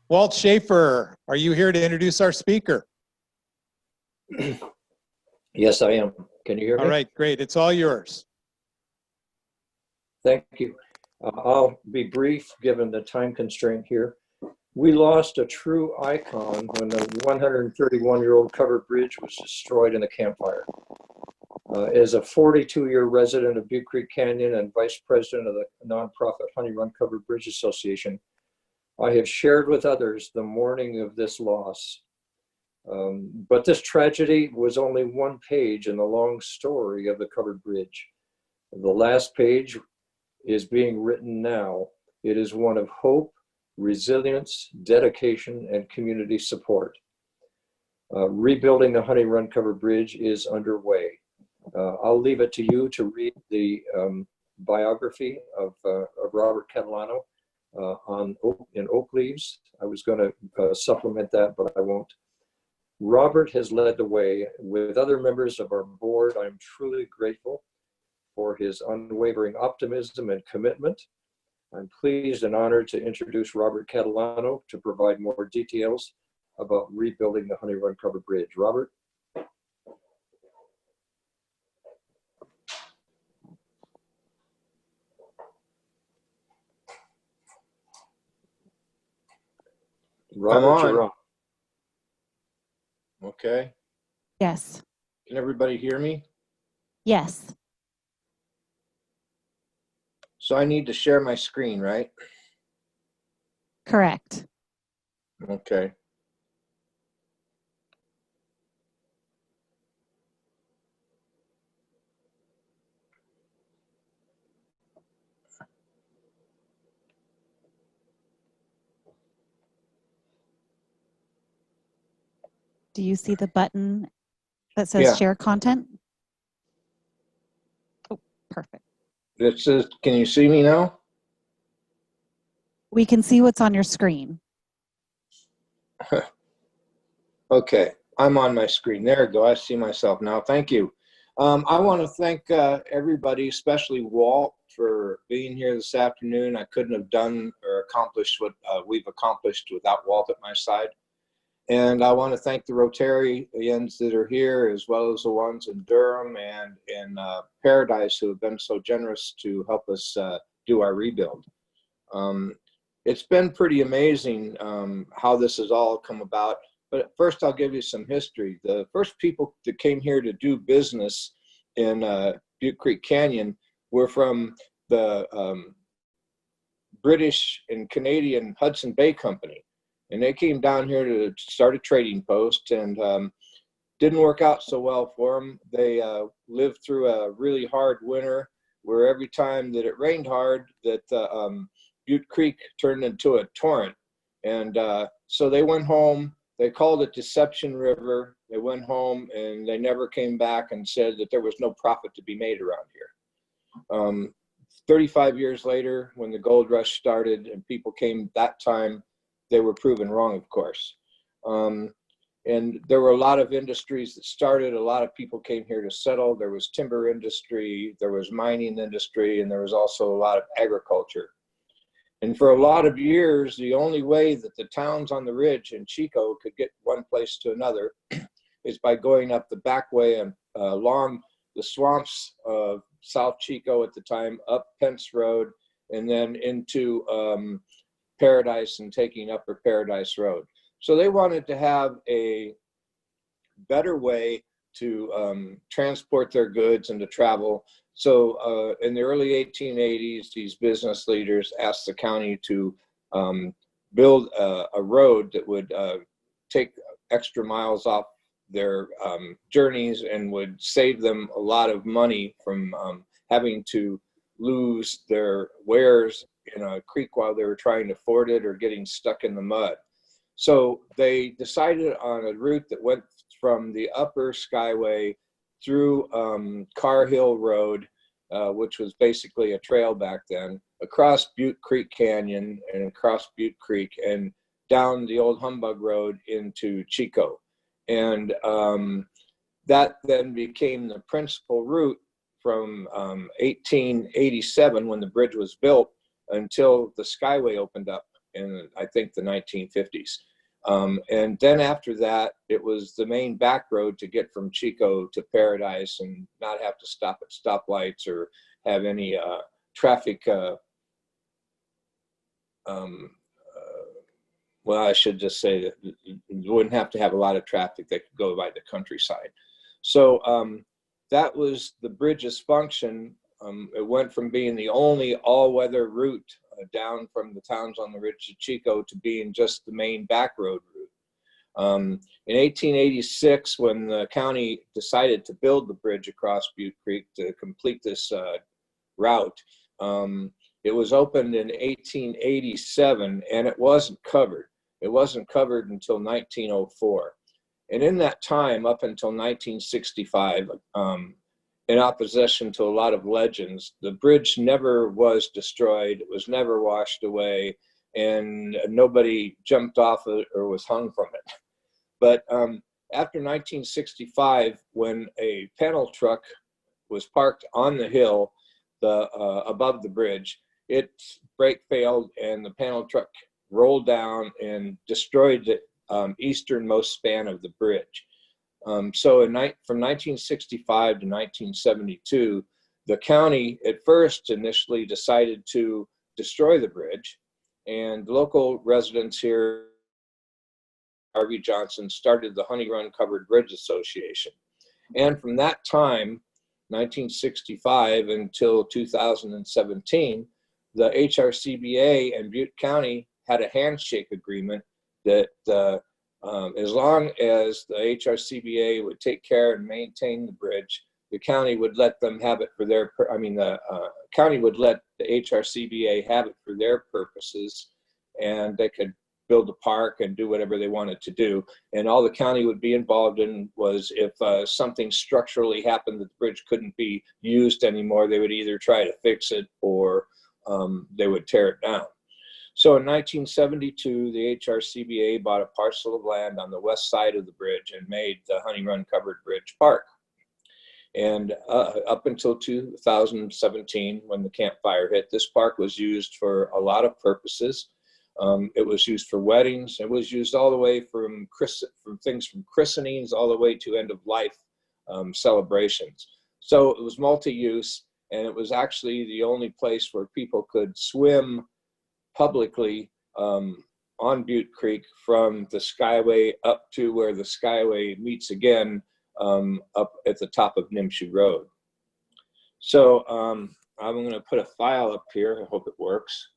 Walt Schaefer, are you here to introduce our speaker? Yes, I am. Can you hear me? All right, great. It's all yours. Thank you. I'll be brief given the time constraint here. We lost a true icon when the 131-year-old covered bridge was destroyed in a campfire. As a 42-year resident of Butte Creek Canyon and vice president of the nonprofit Honey Run Covered Bridge Association, I have shared with others the mourning of this loss. But this tragedy was only one page in the long story of the covered bridge. The last page is being written now. It is one of hope, resilience, dedication, and community support. Rebuilding the Honey Run Covered Bridge is underway. I'll leave it to you to read the biography of Robert Catalano in Oak Leaves. I was going to supplement that, but I won't. Robert has led the way. With other members of our board, I'm truly grateful for his unwavering optimism and commitment. I'm pleased and honored to introduce Robert Catalano to provide more details about rebuilding the Honey Run Covered Bridge. Robert? Robert, you're on. Okay. Yes. Can everybody hear me? Yes. So I need to share my screen, right? Correct. Okay. Do you see the button that says share content? Oh, perfect. It says, can you see me now? We can see what's on your screen. Okay, I'm on my screen. There we go. I see myself now. Thank you. I want to thank everybody, especially Walt, for being here this afternoon. I couldn't have done or accomplished what we've accomplished without Walt at my side. And I want to thank the Rotarians that are here, as well as the ones in Durham and in Paradise who have been so generous to help us do our rebuild. It's been pretty amazing how this has all come about. But first, I'll give you some history. The first people that came here to do business in Butte Creek Canyon were from the British and Canadian Hudson Bay Company. And they came down here to start a trading post, and didn't work out so well for them. They lived through a really hard winter where every time that it rained hard, that Butte Creek turned into a torrent. And so they went home. They called it Deception River. They went home, and they never came back and said that there was no profit to be made around here. 35 years later, when the gold rush started and people came that time, they were proven wrong, of course. And there were a lot of industries that started. A lot of people came here to settle. There was timber industry, there was mining industry, and there was also a lot of agriculture. And for a lot of years, the only way that the towns on the ridge in Chico could get one place to another is by going up the back way and along the swamps of South Chico at the time, up Pence Road, and then into Paradise and taking Upper Paradise Road. So they wanted to have a better way to transport their goods and to travel. So in the early 1880s, these business leaders asked the county to build a road that would take extra miles off their journeys and would save them a lot of money from having to lose their wares in a creek while they were trying to ford it or getting stuck in the mud. So they decided on a route that went from the upper Skyway through Carr Hill Road, which was basically a trail back then, across Butte Creek Canyon and across Butte Creek and down the old Humbug Road into Chico. And that then became the principal route from 1887 when the bridge was built until the Skyway opened up. in I think the 1950s. And then after that, it was the main back road to get from Chico to Paradise and not have to stop at stoplights or have any traffic. Well, I should just say that you wouldn't have to have a lot of traffic that could go by the countryside. So that was the bridge's function. It went from being the only all-weather route down from the towns on the ridge to Chico to being just the main back road route. In 1886, when the county decided to build the bridge across Butte Creek to complete this route, it was opened in 1887 and it wasn't covered. It wasn't covered until 1904. And in that time, up until 1965, in opposition to a lot of legends, the bridge never was destroyed, it was never washed away, and nobody jumped off it or was hung from it. But after 1965, when a panel truck was parked on the hill above the bridge, its brake failed and the panel truck rolled down and destroyed the easternmost span of the bridge. So from 1965 to 1972, the county at first initially decided to destroy the bridge, and local residents here, Harvey Johnson, started the Honey Run Covered Bridge Association. And from that time, 1965 until 2017, the HRCBA and Butte County had a handshake agreement that as long as the HRCBA would take care and maintain the bridge, the county would let them have it for their, the county would let the HRCBA have it for their purposes, and they could build a park and do whatever they wanted to do. And all the county would be involved in was if something structurally happened that the bridge couldn't be used anymore, they would either try to fix it or they would tear it down. So in 1972, the HRCBA bought a parcel of land on the west side of the bridge and made the Honey Run Covered Bridge Park. And up until 2017, when the Camp Fire hit, this park was used for a lot of purposes. It was used for weddings. It was used all the way from things from christenings all the way to end of life celebrations. So it was multi-use, and it was actually the only place where people could swim publicly on Butte Creek from the Skyway up to where the Skyway meets again up at the top of Nimshu Road. So I'm going to put a file up here. I hope it works.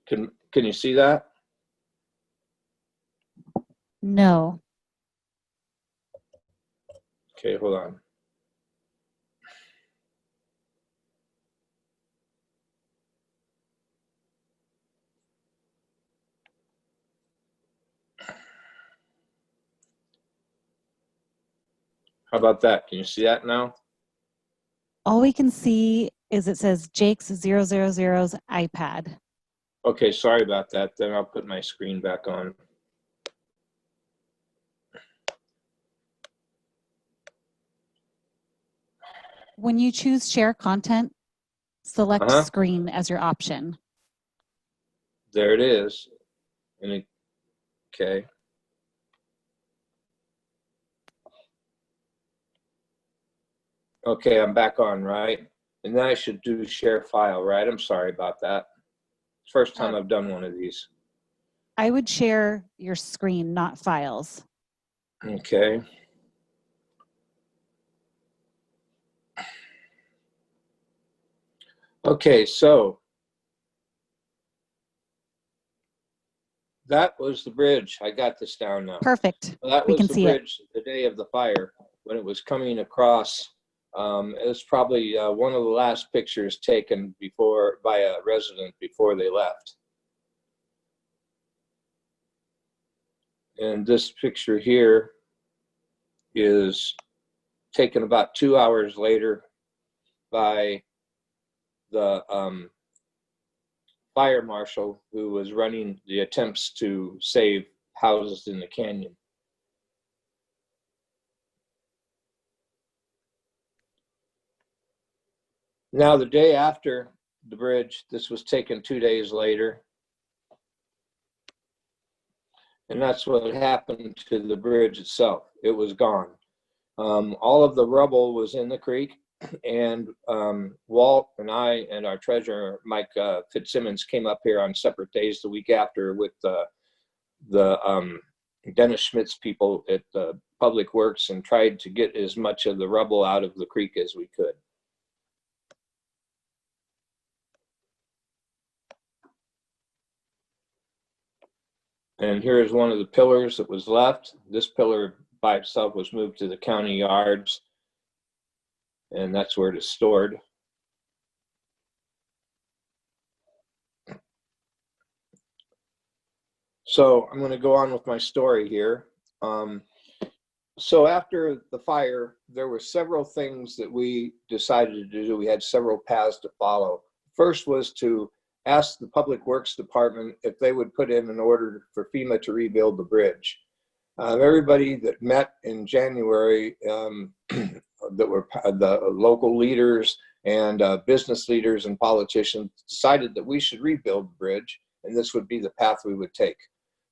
Can you see that? No. Okay, hold on. How about that? Can you see that now? All we can see is it says Jake's 000's iPad. Okay, sorry about that. Then I'll put my screen back on. When you choose share content, select screen as your option. There it is. Okay. Okay, I'm back on, right? And then I should do share file, right? I'm sorry about that. First time I've done one of these. I would share your screen, not files. Okay. Okay, so that was the bridge. I got this down now. Perfect. Well, that We was can the see bridge the day of the fire when it was coming across. It was probably one of the last pictures taken by a resident before they left. And this picture here is taken about 2 hours later by the fire marshal who was running the attempts to save houses in the canyon. Now, the day after the bridge, this was taken 2 days later. And that's what happened to the bridge itself. It was gone. All of the rubble was in the creek, and Walt and I and our treasurer, Mike Fitzsimmons, came up here on separate days the week after with the Dennis Schmidt's people at Public Works and tried to get as much of the rubble out of the creek as we could. And here's one of the pillars that was left. This pillar by itself was moved to the county yards, and that's where it is stored. So I'm going to go on with my story here. So after the fire, there were several things that we decided to do. We had several paths to follow. First was to ask the Public Works Department if they would put in an order for FEMA to rebuild the bridge. Everybody that met in January, that were the local leaders and business leaders and politicians, decided that we should rebuild the bridge, and this would be the path we would take.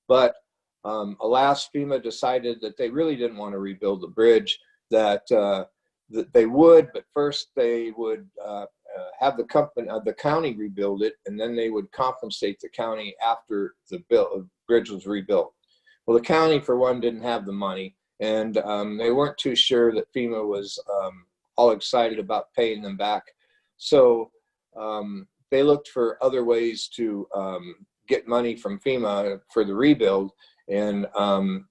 But alas, FEMA decided that they really didn't want to rebuild the bridge, that they would, but first they would have the county rebuild it, and then they would compensate the county after the bridge was rebuilt. Well, the county, for one, didn't have the money, and they weren't too sure that FEMA was all excited about paying them back. So they looked for other ways to get money from FEMA for the rebuild, and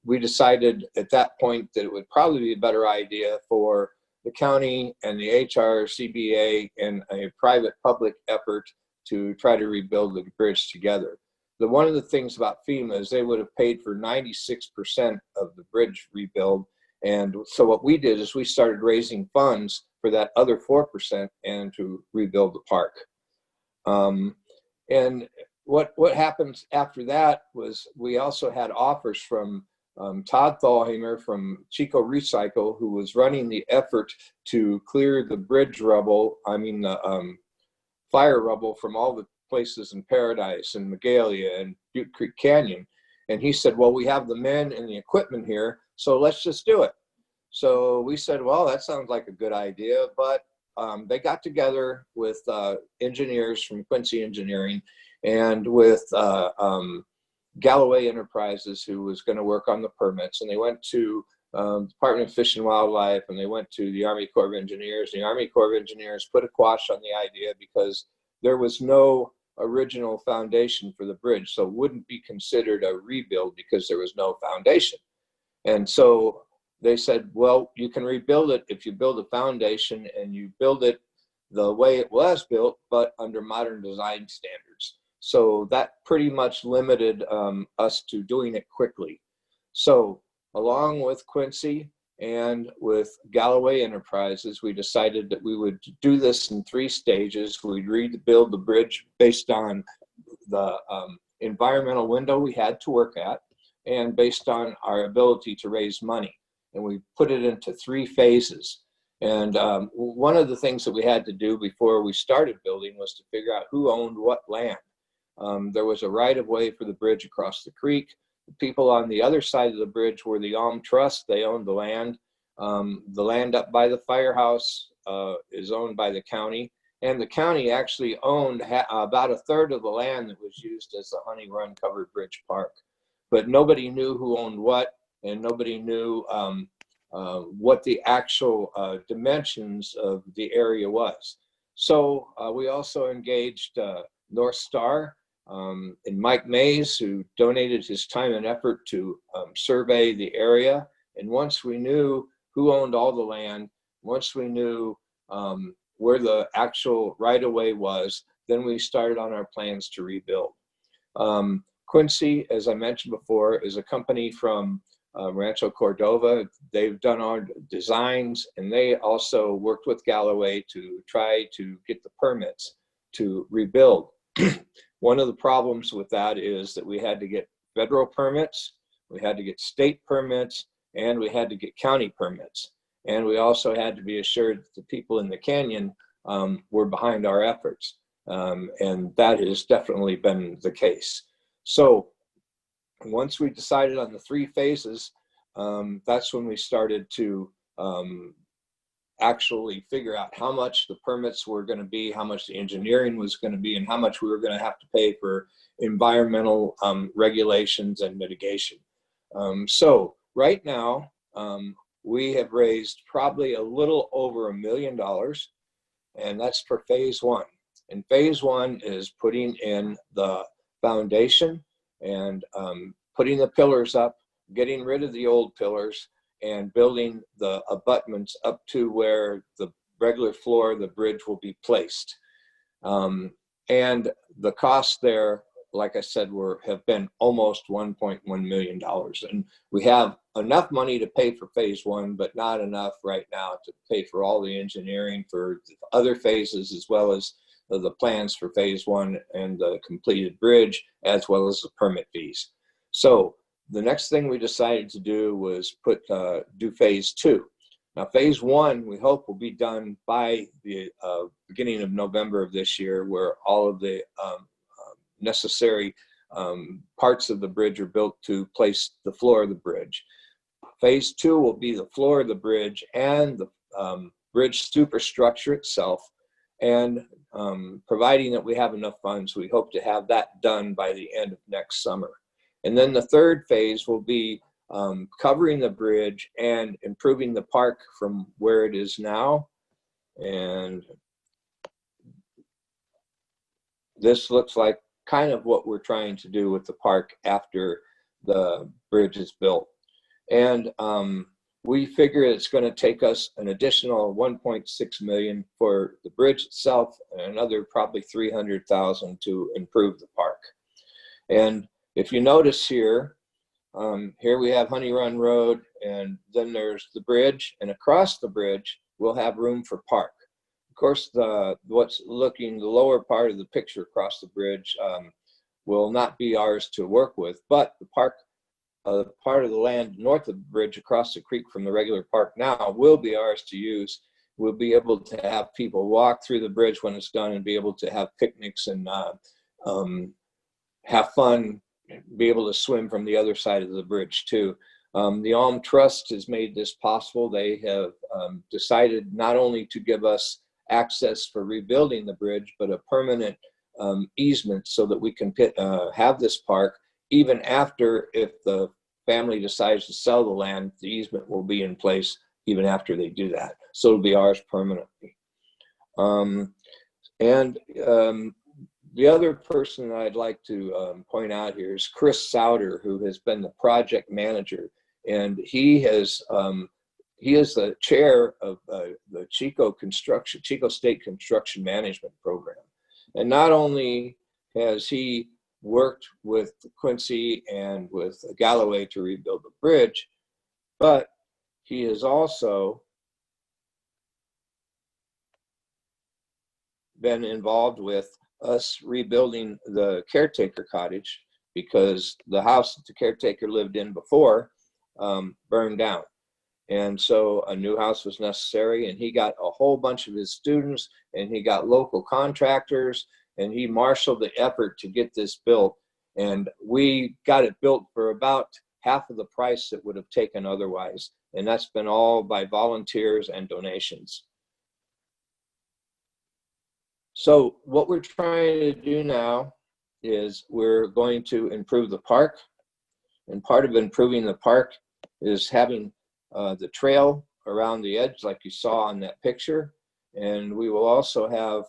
we decided at that point that it would probably be a better idea for the county and the HRCBA and a private-public effort to try to rebuild the bridge together. One of the things about FEMA is they would have paid for 96% of the bridge rebuild. And so what we did is we started raising funds for that other 4% and to rebuild the park. And what happens after that was we also had offers from Todd Thalheimer from Chico Recycle, who was running the effort to clear the bridge rubble, the fire rubble from all the places in Paradise and Magalia and Butte Creek Canyon. And he said, well, we have the men and the equipment here, so let's just do it. So we said, well, that sounds like a good idea, but they got together with engineers from Quincy Engineering and with Galloway Enterprises, who was going to work on the permits, and they went to Department of Fish and Wildlife, and they went to the Army Corps of Engineers. The Army Corps of Engineers put a quash on the idea because there was no original foundation for the bridge, so it wouldn't be considered a rebuild because there was no foundation. And so they said, well, you can rebuild it if you build a foundation and you build it the way it was built, but under modern design standards. So that pretty much limited us to doing it quickly. So along with Quincy and with Galloway Enterprises, we decided that we would do this in 3 stages. We'd rebuild the bridge based on the environmental window we had to work at and based on our ability to raise money. And we put it into 3 phases. And one of the things that we had to do before we started building was to figure out who owned what land. There was a right-of-way for the bridge across the creek. The people on the other side of the bridge were the Alm Trust. They owned the land. The land up by the firehouse is owned by the county. And the county actually owned about 1/3 of the land that was used as the Honey Run Covered Bridge Park. But nobody knew who owned what, and nobody knew what the actual dimensions of the area was. So we also engaged North Star and Mike Mays, who donated his time and effort to survey the area. And once we knew who owned all the land, once we knew where the actual right-of-way was, then we started on our plans to rebuild. Quincy, as I mentioned before, is a company from Rancho Cordova. They've done our designs, and they also worked with Galloway to try to get the permits to rebuild. One of the problems with that is that we had to get federal permits, we had to get state permits, and we had to get county permits. And we also had to be assured that the people in the canyon were behind our efforts. And that has definitely been the case. So once we decided on the 3 phases, that's when we started to actually figure out how much the permits were going to be, how much the engineering was going to be, and how much we were going to have to pay for environmental regulations and mitigation. So right now, we have raised probably a little over $1 million, and that's for phase 1. And phase 1 is putting in the foundation and putting the pillars up, getting rid of the old pillars, and building the abutments up to where the regular floor of the bridge will be placed. And the cost there, like I said, have been almost $1.1 million. And we have enough money to pay for phase 1, but not enough right now to pay for all the engineering for the other phases, as well as the plans for phase 1 and the completed bridge, as well as the permit fees. So the next thing we decided to do was do phase 2. Now, phase 1, we hope will be done by the beginning of November of this year, where all of the necessary parts of the bridge are built to place the floor of the bridge. Phase 2 will be the floor of the bridge and the bridge superstructure itself. And providing that we have enough funds, we hope to have that done by the end of next summer. And then the 3rd phase will be covering the bridge and improving the park from where it is now. And this looks like kind of what we're trying to do with the park after the bridge is built. And we figure it's going to take us an additional $1.6 million for the bridge itself, and another probably $300,000 to improve the park. And if you notice here, here we have Honey Run Road, and then there's the bridge, and across the bridge we'll have room for park. Of course, the lower part of the picture across the bridge will not be ours to work with, but the park, part of the land north of the bridge across the creek from the regular park now will be ours to use. We'll be able to have people walk through the bridge when it's done and be able to have picnics and have fun, be able to swim from the other side of the bridge too. The Alm Trust has made this possible. They have decided not only to give us access for rebuilding the bridge, but a permanent easement so that we can have this park even after, if the family decides to sell the land, the easement will be in place even after they do that. So it'll be ours permanently. The other person I'd like to point out here is Chris Souter, who has been the project manager, and he is the chair of the Chico State Construction Management Program. And not only has he worked with Quincy and with Galloway to rebuild the bridge, but he has also been involved with us rebuilding the caretaker cottage, because the house that the caretaker lived in before burned down. And so a new house was necessary, and he got a whole bunch of his students, and he got local contractors, and he marshaled the effort to get this built. And we got it built for about half of the price it would have taken otherwise. And that's been all by volunteers and donations. So what we're trying to do now is we're going to improve the park. And part of improving the park is having the trail around the edge like you saw on that picture. And we will also have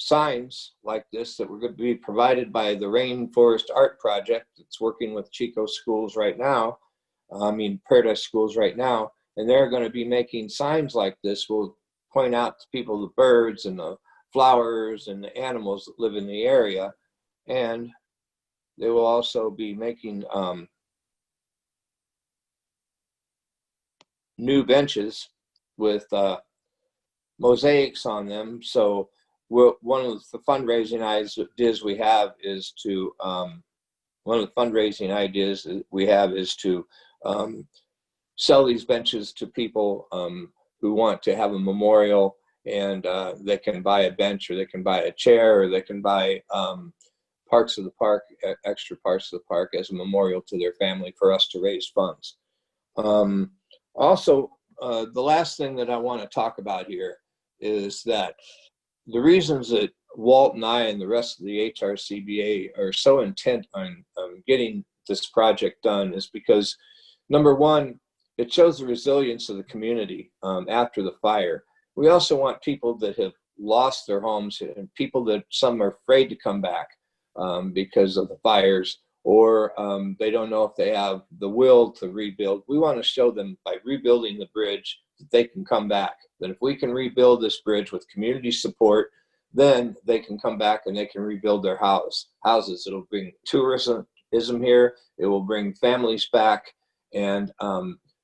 signs like this that were going to be provided by the Rainforest Art Project that's working with Chico schools right now, Paradise schools right now, and they're going to be making signs like this. We'll point out to people the birds and the flowers and the animals that live in the area, and they will also be making new benches with mosaics on them. So one of the fundraising ideas we have is to sell these benches to people who want to have a memorial and they can buy a bench, or they can buy a chair, or they can buy parts of the park, extra parts of the park as a memorial to their family for us to raise funds. Also, the last thing that I want to talk about here is that the reasons that Walt and I and the rest of the HRCBA are so intent on getting this project done is because, number one, it shows the resilience of the community after the fire. We also want people that have lost their homes, and people that some are afraid to come back because of the fires, or they don't know if they have the will to rebuild. We want to show them by rebuilding the bridge that they can come back, that if we can rebuild this bridge with community support, then they can come back and they can rebuild their houses. It'll bring tourism here, it will bring families back, and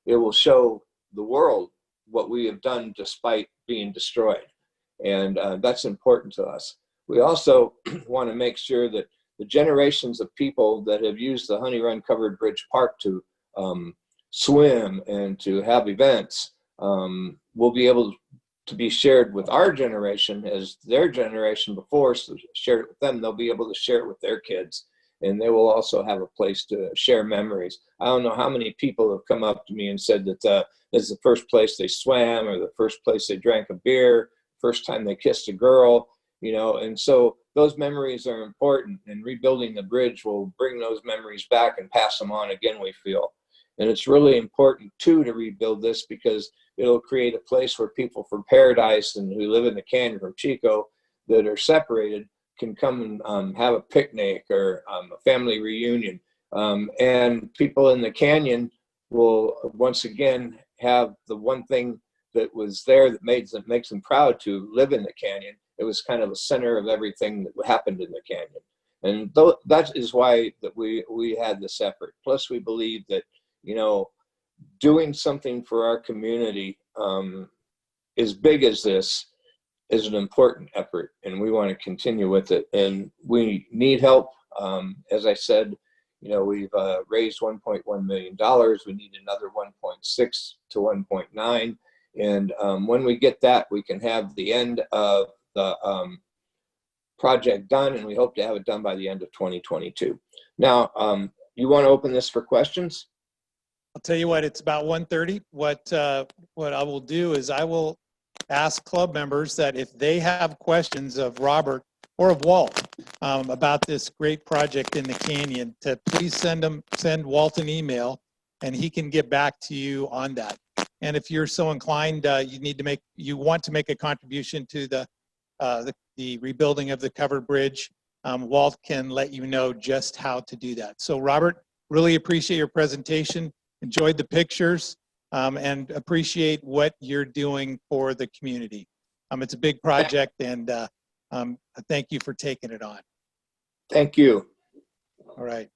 it will show the world what we have done despite being destroyed. And that's important to us. We also want to make sure that the generations of people that have used the Honey Run Covered Bridge Park to swim and to have events will be able to be shared with our generation as their generation before shared it with them. They'll be able to share it with their kids, and they will also have a place to share memories. I don't know how many people have come up to me and said that this is the first place they swam, or the first place they drank a beer, first time they kissed a girl, you know, and so those memories are important, and rebuilding the bridge will bring those memories back and pass them on again, we feel. And it's really important too to rebuild this, because it'll create a place where people from Paradise and who live in the canyon from Chico that are separated can come and have a picnic or a family reunion. And people in the canyon will once again have the one thing that was there that makes them proud to live in the canyon. It was kind of the center of everything that happened in the canyon. And that is why that we had this effort. Plus, we believe that, you know, doing something for our community as big as this is an important effort, and we want to continue with it. And we need help. As I said, you know, we've raised $1.1 million. We need another 1.6 to 1.9. And when we get that, we can have the end of the project done, and we hope to have it done by the end of 2022. Now, you want to open this for questions? I'll tell you what, it's about 1:30. What I will do is I will ask club members that if they have questions of Robert or of Walt about this great project in the canyon, to please send Walt an email, and he can get back to you on that. And if you're so inclined, you want to make a contribution to the rebuilding of the covered bridge, Walt can let you know just how to do that. So Robert, really appreciate your presentation. Enjoyed the pictures, and appreciate what you're doing for the community. It's a big project, and thank you for taking it on. Thank you. All right.